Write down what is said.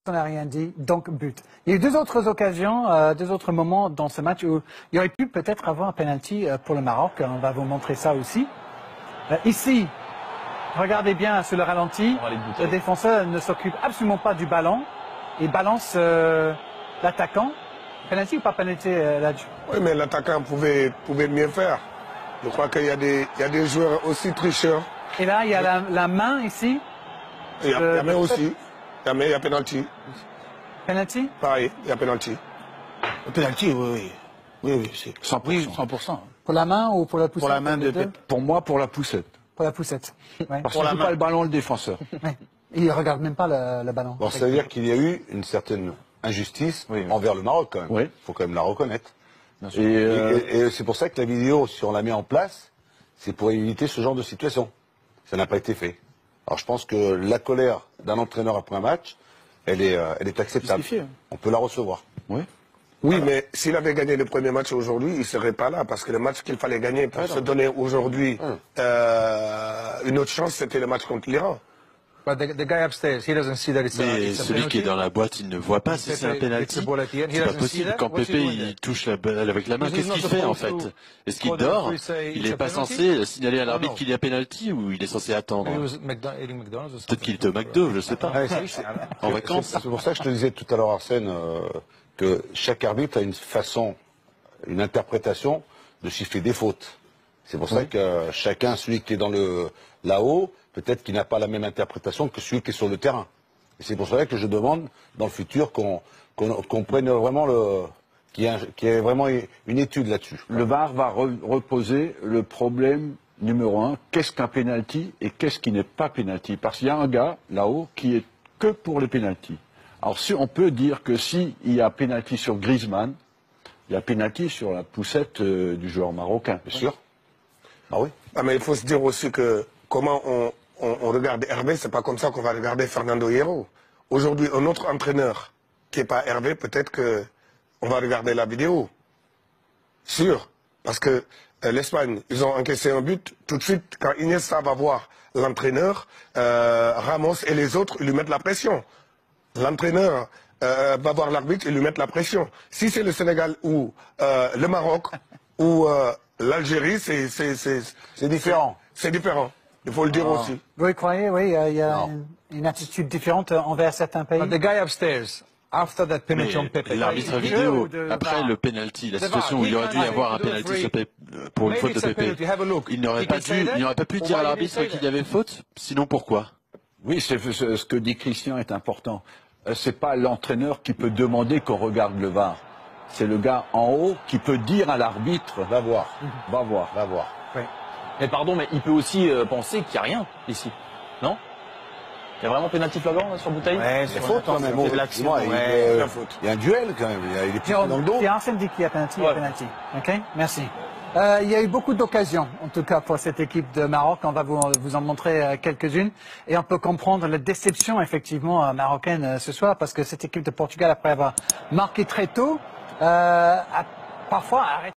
On n'a rien dit, donc but. Il y a eu deux autres occasions, deux autres moments dans ce match où il y aurait pu peut-être avoir un penalty pour le Maroc. On va vous montrer ça aussi. Ici, regardez bien sur le ralenti, le défenseur ne s'occupe absolument pas du ballon et balance l'attaquant. Penalty ou pas penalty là-dessus? Oui, mais l'attaquant pouvait mieux faire. Je crois qu'il y a des joueurs aussi tricheurs. Et là, il y a la main ici. Il y a main aussi. Il y a penalty. Penalty? Pareil, il y a penalty. Penalty, oui. Oui, c'est 100%. Oui, 100%. Pour la main ou pour la poussette? Pour la main pour moi, pour la poussette. Pour la poussette. Ouais. Parce qu'il ne joue pas le ballon, le défenseur. Ouais. Il ne regarde même pas le ballon. Bon, ça veut dire qu'il y a eu une certaine injustice envers le Maroc, quand même. Oui. Il faut quand même la reconnaître. Et c'est pour ça que la vidéo, si on la met en place, c'est pour éviter ce genre de situation. Ça n'a pas été fait. Alors je pense que la colère d'un entraîneur après un match, elle est acceptable. On peut la recevoir. Oui. Oui, mais s'il avait gagné le premier match aujourd'hui, il ne serait pas là. Parce que le match qu'il fallait gagner pour se donner aujourd'hui une autre chance, c'était le match contre l'Iran. Mais celui qui est dans la boîte, il ne voit pas si c'est un penalty. C'est pas possible. Quand Pépé il touche la balle avec la main, qu'est-ce qu'il fait en fait? Est-ce qu'il dort? Il n'est pas censé signaler à l'arbitre qu'il y a penalty ou il est censé attendre? Peut-être qu'il était au McDo, je ne sais pas. En vacances. C'est pour ça que je te disais tout à l'heure, Arsène, que chaque arbitre a une façon, une interprétation de siffler des fautes. C'est pour ça que chacun, celui qui est là-haut, peut-être qu'il n'a pas la même interprétation que celui qui est sur le terrain. Et c'est pour cela que je demande, dans le futur, qu'on prenne vraiment qu'il y ait vraiment une étude là-dessus. Le VAR va reposer le problème numéro 1. Qu'est-ce qu'un penalty et qu'est-ce qui n'est pas penalty? Parce qu'il y a un gars là-haut qui est que pour les penalties. Alors si on peut dire que s'il y a penalty sur Griezmann, il y a penalty sur la poussette du joueur marocain. Bien sûr. Ah oui. Ah, mais il faut se dire aussi que comment on regarde Hervé, c'est pas comme ça qu'on va regarder Fernando Hierro. Aujourd'hui, un autre entraîneur qui n'est pas Hervé, peut-être qu'on va regarder la vidéo. Sûr. Parce que l'Espagne, ils ont encaissé un but. Tout de suite, quand Iniesta va voir l'entraîneur, Ramos et les autres, ils lui mettent la pression. L'entraîneur va voir l'arbitre et lui mettre la pression. Si c'est le Sénégal ou le Maroc ou l'Algérie, c'est différent. C'est différent. Il faut le dire aussi. Vous croyez, oui, il y a une attitude différente envers certains pays. L'arbitre vidéo, après le penalty, la situation où il aurait dû y avoir un penalty pour une faute de Pépé, il n'aurait pas pu dire à l'arbitre qu'il y avait faute, sinon pourquoi? Oui, ce que dit Christian est important. C'est pas l'entraîneur qui peut demander qu'on regarde le VAR. C'est le gars en haut qui peut dire à l'arbitre, va voir, va voir, va voir. Oui. Mais pardon, mais il peut aussi penser qu'il n'y a rien ici, non? Il y a vraiment pénalty flagrant sur Bouteille? Ouais, c'est faute quand même. Il y a un duel quand même. Il est plus dans le dos. Si Arsène dit qu'il y a penalty, il y a penalty. Ok, merci. Il y a eu beaucoup d'occasions, en tout cas pour cette équipe de Maroc. On va vous en montrer quelques-unes. Et on peut comprendre la déception, effectivement, marocaine ce soir, parce que cette équipe de Portugal, après avoir marqué très tôt, a parfois arrêté.